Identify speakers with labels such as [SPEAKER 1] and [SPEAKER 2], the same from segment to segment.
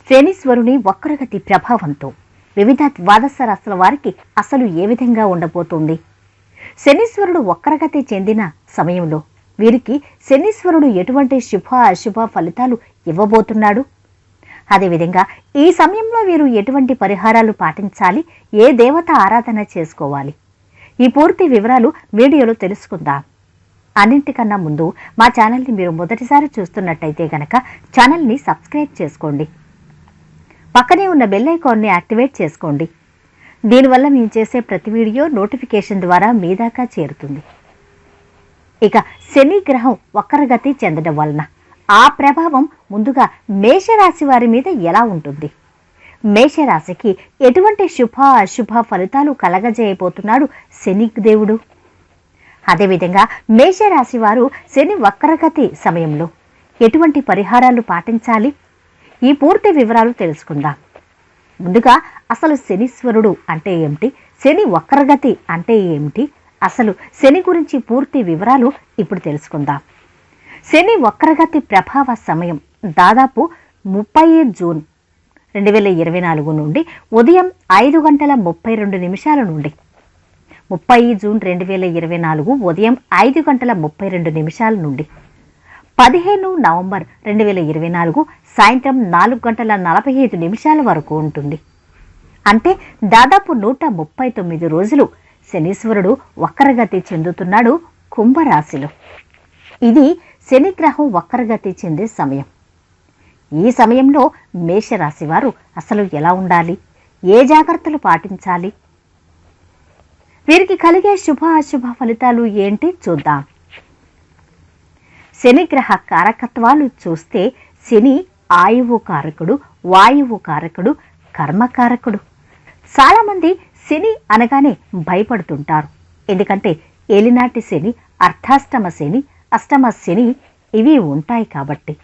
[SPEAKER 1] శనీశ్వరుని వక్రగతి ప్రభావంతో వివిధ ద్వాదశ రాశుల వారికి అసలు ఏ విధంగా ఉండబోతోంది? శనీశ్వరుడు వక్రగతి చెందిన సమయంలో వీరికి శనీశ్వరుడు ఎటువంటి శుభ అశుభ ఫలితాలు ఇవ్వబోతున్నాడు? అదేవిధంగా ఈ సమయంలో వీరు ఎటువంటి పరిహారాలు పాటించాలి, ఏ దేవత ఆరాధన చేసుకోవాలి? ఈ పూర్తి వివరాలు వీడియోలో తెలుసుకుందాం. అన్నింటికన్నా ముందు మా ఛానల్ని మీరు మొదటిసారి చూస్తున్నట్టయితే గనక ఛానల్ని సబ్స్క్రైబ్ చేసుకోండి. పక్కనే ఉన్న బెల్ ఐకాన్ని యాక్టివేట్ చేసుకోండి. దీనివల్ల మేము చేసే ప్రతి వీడియో నోటిఫికేషన్ ద్వారా మీ దాకా చేరుతుంది. ఇక శని గ్రహం వక్రగతి చెందడం వలన ఆ ప్రభావం ముందుగా మేషరాశి వారి మీద ఎలా ఉంటుంది? మేషరాశికి ఎటువంటి శుభ అశుభ ఫలితాలు కలగజేయబోతున్నాడు శని దేవుడు? అదేవిధంగా మేషరాశి వారు శని వక్రగతి సమయంలో ఎటువంటి పరిహారాలు పాటించాలి? ఈ పూర్తి వివరాలు తెలుసుకుందాం. ముందుగా అసలు శనీశ్వరుడు అంటే ఏమిటి, శని వక్రగతి అంటే ఏమిటి, అసలు శని గురించి పూర్తి వివరాలు ఇప్పుడు తెలుసుకుందాం. శని వక్రగతి ప్రభావ సమయం దాదాపు 30 జూన్ 2024 నుండి ఉదయం 5:32 నుండి 30 జూన్ 2024 ఉదయం 5:32 నుండి 15 నవంబర్ 2024 సాయంత్రం 4:45 వరకు ఉంటుంది. అంటే దాదాపు 139 రోజులు శనీశ్వరుడు వక్రగతి చెందుతున్నాడు కుంభరాశిలో. ఇది శనిగ్రహం వక్రగతి చెందే సమయం. ఈ సమయంలో మేషరాశి వారు అసలు ఎలా ఉండాలి, ఏ జాగ్రత్తలు పాటించాలి, వీరికి కలిగే శుభ అశుభ ఫలితాలు ఏంటి చూద్దాం. శనిగ్రహ కారకత్వాలు చూస్తే శని ఆయువు కారకుడు, వాయువు కారకుడు, కర్మకారకుడు. చాలామంది శని అనగానే భయపడుతుంటారు. ఎందుకంటే ఏలినాటి శని, అర్ధాష్టమ శని, అష్టమ శని ఇవి ఉంటాయి కాబట్టి.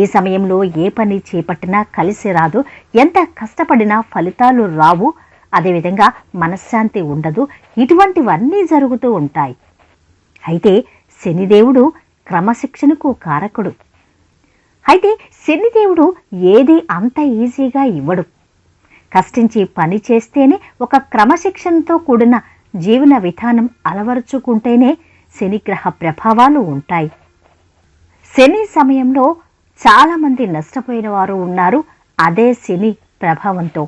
[SPEAKER 1] ఈ సమయంలో ఏ పని చేపట్టినా కలిసి రాదు, ఎంత కష్టపడినా ఫలితాలు రావు, అదేవిధంగా మనశ్శాంతి ఉండదు, ఇటువంటివన్నీ జరుగుతూ ఉంటాయి. అయితే శనిదేవుడు క్రమశిక్షణకు కారకుడు. అయితే శనిదేవుడు ఏది అంత ఈజీగా ఇవ్వడు. కష్టించి పని చేస్తేనే, ఒక క్రమశిక్షణతో కూడిన జీవన విధానం అలవరుచుకుంటేనే శనిగ్రహ ప్రభావాలు ఉంటాయి. శని సమయంలో చాలామంది నష్టపోయిన వారు ఉన్నారు. అదే శని ప్రభావంతో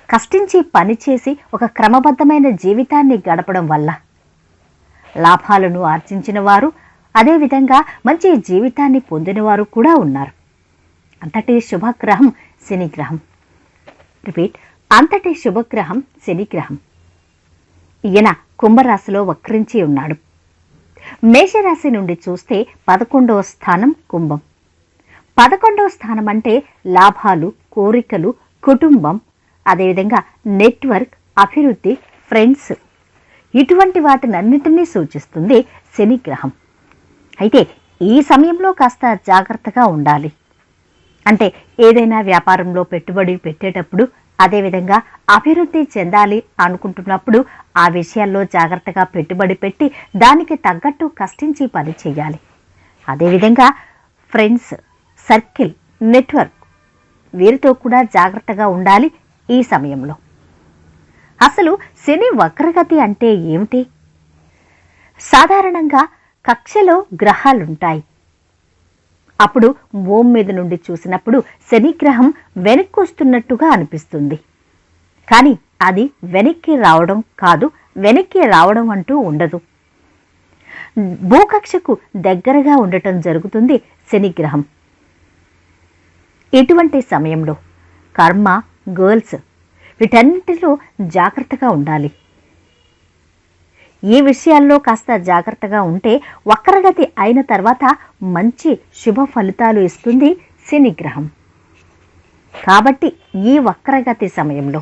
[SPEAKER 1] కష్టించి పనిచేసి ఒక క్రమబద్ధమైన జీవితాన్ని గడపడం వల్ల లాభాలను ఆర్జించిన వారు, అదేవిధంగా మంచి జీవితాన్ని పొందినవారు కూడా ఉన్నారు. అంతటి శుభగ్రహం శనిగ్రహం. రిపీట్, అంతటి శుభగ్రహం శనిగ్రహం. ఈయన కుంభరాశిలో వక్రించి ఉన్నాడు. మేషరాశి నుండి చూస్తే 11వ స్థానం కుంభం. 11వ స్థానం అంటే లాభాలు, కోరికలు, కుటుంబం, అదేవిధంగా నెట్వర్క్, అభివృద్ధి, ఫ్రెండ్స్, ఇటువంటి వాటినన్నింటినీ సూచిస్తుంది శనిగ్రహం. అయితే ఈ సమయంలో కాస్త జాగ్రత్తగా ఉండాలి. అంటే ఏదైనా వ్యాపారంలో పెట్టుబడి పెట్టేటప్పుడు, అదేవిధంగా అభివృద్ధి చెందాలి అనుకుంటున్నప్పుడు ఆ విషయాల్లో జాగ్రత్తగా పెట్టుబడి పెట్టి దానికి తగ్గట్టు కష్టించి పని చేయాలి. అదేవిధంగా ఫ్రెండ్స్ సర్కిల్, నెట్వర్క్, వీరితో కూడా జాగ్రత్తగా ఉండాలి ఈ సమయంలో. అసలు శని వక్రగతి అంటే ఏమిటి? సాధారణంగా కక్షలో గ్రహాలుంటాయి. అప్పుడు భూమి మీద నుండి చూసినప్పుడు శనిగ్రహం వెనక్కి వస్తున్నట్టుగా అనిపిస్తుంది. కానీ అది వెనక్కి రావడం కాదు, వెనక్కి రావడం అంటూ ఉండదు. భూకక్షకు దగ్గరగా ఉండటం జరుగుతుంది శనిగ్రహం. ఇటువంటి సమయంలో కర్మ, గర్ల్స్ వీటన్నిటిలో జాగ్రత్తగా ఉండాలి. ఈ విషయాల్లో కాస్త జాగ్రత్తగా ఉంటే వక్రగతి అయిన తర్వాత మంచి శుభ ఫలితాలు ఇస్తుంది శనిగ్రహం. కాబట్టి ఈ వక్రగతి సమయంలో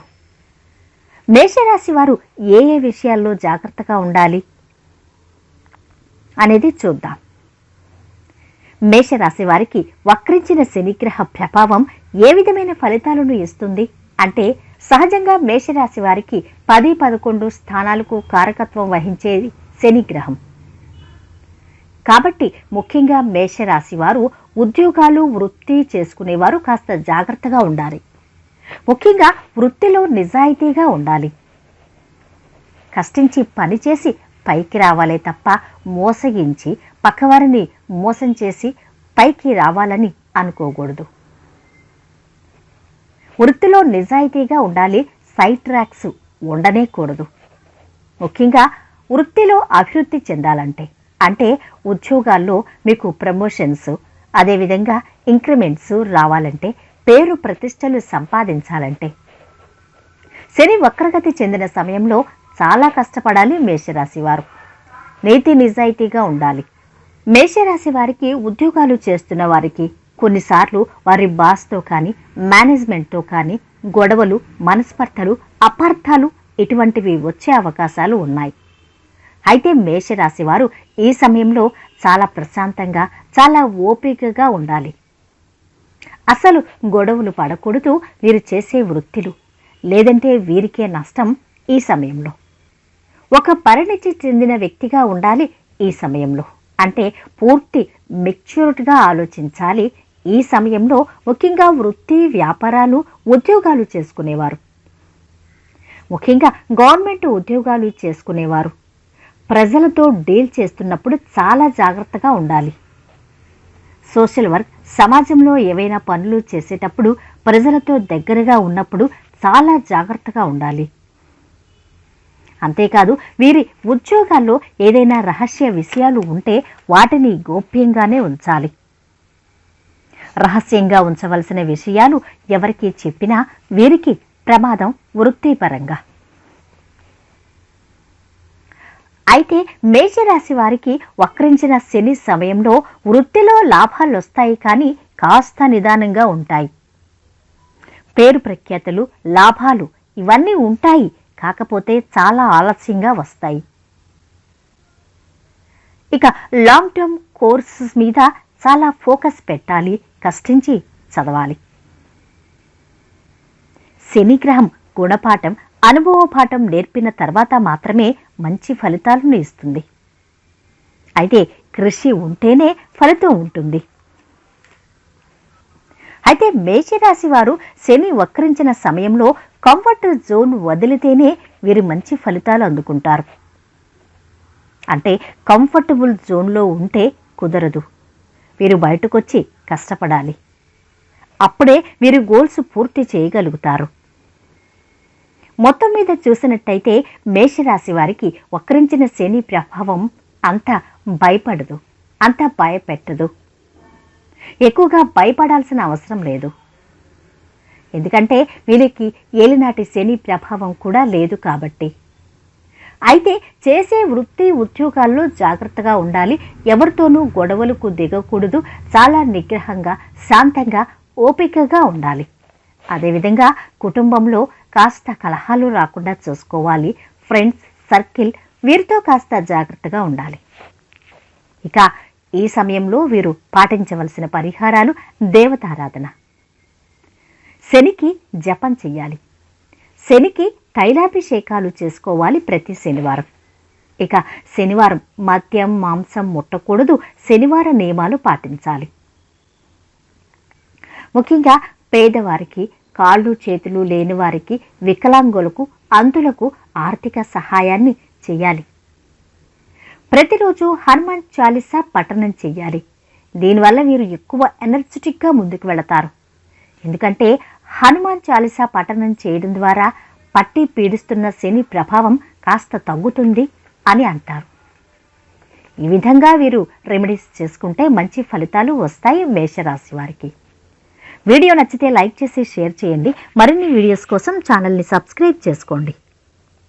[SPEAKER 1] మేషరాశి వారు ఏ ఏ విషయాల్లో జాగ్రత్తగా ఉండాలి అనేది చూద్దాం. మేషరాశి వారికి వక్రించిన శనిగ్రహ ప్రభావం ఏ విధమైన ఫలితాలను ఇస్తుంది అంటే, సహజంగా మేషరాశి వారికి 10, 11 స్థానాలకు కారకత్వం వహించేది శనిగ్రహం. కాబట్టి ముఖ్యంగా మేషరాశి వారు ఉద్యోగాలు వృత్తి చేసుకునేవారు కాస్త జాగ్రత్తగా ఉండాలి. ముఖ్యంగా వృత్తిలో నిజాయితీగా ఉండాలి. కష్టించి పనిచేసి పైకి రావాలే తప్ప మోసగించి పక్కవారిని మోసం చేసి పైకి రావాలని అనుకోకూడదు. వృత్తిలో నిజాయితీగా ఉండాలి. సైడ్ ట్రాక్స్ ఉండనే కూడదు. ముఖ్యంగా వృత్తిలో అభివృద్ధి చెందాలంటే, అంటే ఉద్యోగాల్లో మీకు ప్రమోషన్స్, అదేవిధంగా ఇంక్రిమెంట్స్ రావాలంటే, పేరు ప్రతిష్టలు సంపాదించాలంటే శని వక్రగతి చెందిన సమయంలో చాలా కష్టపడాలి మేషరాశి వారు. నీతి నిజాయితీగా ఉండాలి. మేషరాశి వారికి ఉద్యోగాలు చేస్తున్న వారికి కొన్నిసార్లు వారి బాస్తో కానీ మేనేజ్మెంట్తో కానీ గొడవలు, మనస్పర్ధలు, అపార్థాలు ఇటువంటివి వచ్చే అవకాశాలు ఉన్నాయి. అయితే మేషరాశి వారు ఈ సమయంలో చాలా ప్రశాంతంగా, చాలా ఓపికగా ఉండాలి. అసలు గొడవలు పడకూడదు వీరు చేసే వృత్తిలు, లేదంటే వీరికే నష్టం. ఈ సమయంలో ఒక పరిణితి చెందిన వ్యక్తిగా ఉండాలి. ఈ సమయంలో అంటే పూర్తి మెచ్యూర్డ్గా ఆలోచించాలి. ఈ సమయంలో ముఖ్యంగా వృత్తి, వ్యాపారాలు, ఉద్యోగాలు చేసుకునేవారు, ముఖ్యంగా గవర్నమెంట్ ఉద్యోగాలు చేసుకునేవారు ప్రజలతో డీల్ చేస్తున్నప్పుడు చాలా జాగ్రత్తగా ఉండాలి. సోషల్ వర్క్, సమాజంలో ఏవైనా పనులు చేసేటప్పుడు ప్రజలతో దగ్గరగా ఉన్నప్పుడు చాలా జాగ్రత్తగా ఉండాలి. అంతేకాదు వీరి ఉద్యోగాల్లో ఏదైనా రహస్య విషయాలు ఉంటే వాటిని గోప్యంగానే ఉంచాలి. రహస్యంగా ఉంచవలసిన విషయాలు ఎవరికి చెప్పినా వీరికి ప్రమాదం వృత్తిపరంగా. అయితే మేషరాశి వారికి వక్రించిన శని సమయంలో వృత్తిలో లాభాలు వస్తాయి, కానీ కాస్త నిదానంగా ఉంటాయి. పేరు ప్రఖ్యాతులు, లాభాలు ఇవన్నీ ఉంటాయి, కాకపోతే చాలా ఆలస్యంగా వస్తాయి. ఇక లాంగ్ టర్మ్ కోర్సెస్ మీద చాలా ఫోకస్ పెట్టాలి, కష్టించి చదవాలి. శనిగ్రహం గుణపాఠం, అనుభవ పాఠం నేర్పిన తర్వాత మాత్రమే మంచి ఫలితాలను ఇస్తుంది. అయితే కృషి ఉంటేనే ఫలితం ఉంటుంది. అయితే మేషరాశి వారు శని వక్రించిన సమయంలో కంఫర్ట్ జోన్ వదిలితేనే వీరు మంచి ఫలితాలు అందుకుంటారు. అంటే కంఫర్టబుల్ జోన్లో ఉంటే కుదరదు. వీరు బయటకొచ్చి కష్టపడాలి. అప్పుడే వీరు గోల్స్ పూర్తి చేయగలుగుతారు. మొత్తం మీద చూసినట్టయితే మేషరాశి వారికి వక్రించిన శని ప్రభావం అంత భయపడదు, అంత భయపెట్టదు. ఎక్కువగా భయపడాల్సిన అవసరం లేదు. ఎందుకంటే వీరికి ఏలినాటి శని ప్రభావం కూడా లేదు కాబట్టి. అయితే చేసే వృత్తి, ఉద్యోగాల్లో జాగ్రత్తగా ఉండాలి. ఎవరితోనూ గొడవలకు దిగకూడదు. చాలా నిగ్రహంగా, శాంతంగా, ఓపికగా ఉండాలి. అదేవిధంగా కుటుంబంలో కాస్త కలహాలు రాకుండా చూసుకోవాలి. ఫ్రెండ్స్ సర్కిల్ వీరితో కాస్త జాగ్రత్తగా ఉండాలి. ఇక ఈ సమయంలో వీరు పాటించవలసిన పరిహారాలు: దేవతారాధన, శనికి జపం చెయ్యాలి, శనికి తైలాభిషేకాలు చేసుకోవాలి ప్రతి శనివారం. ఇక శనివారం మద్యం, మాంసం ముట్టకూడదు. శనివార నియమాలు పాటించాలి. ముఖ్యంగా పేదవారికి, కాళ్ళు చేతులు లేని వారికి, వికలాంగులకు, అంధులకు ఆర్థిక సహాయాన్ని చేయాలి. ప్రతిరోజు హనుమాన్ చాలీసా పఠనం చెయ్యాలి. దీనివల్ల వీరు ఎక్కువ ఎనర్జెటిక్గా ముందుకు వెళతారు. ఎందుకంటే హనుమాన్ చాలీసా పఠనం చేయడం ద్వారా పట్టి పీడిస్తున్న శని ప్రభావం కాస్త తగ్గుతుంది అని అంటారు. ఈ విధంగా వీరు రెమెడీస్ చేసుకుంటే మంచి ఫలితాలు వస్తాయి మేషరాశి వారికి. వీడియో నచ్చితే లైక్ చేసి షేర్ చేయండి. మరిన్ని వీడియోస్ కోసం ఛానల్ని సబ్స్క్రైబ్ చేసుకోండి.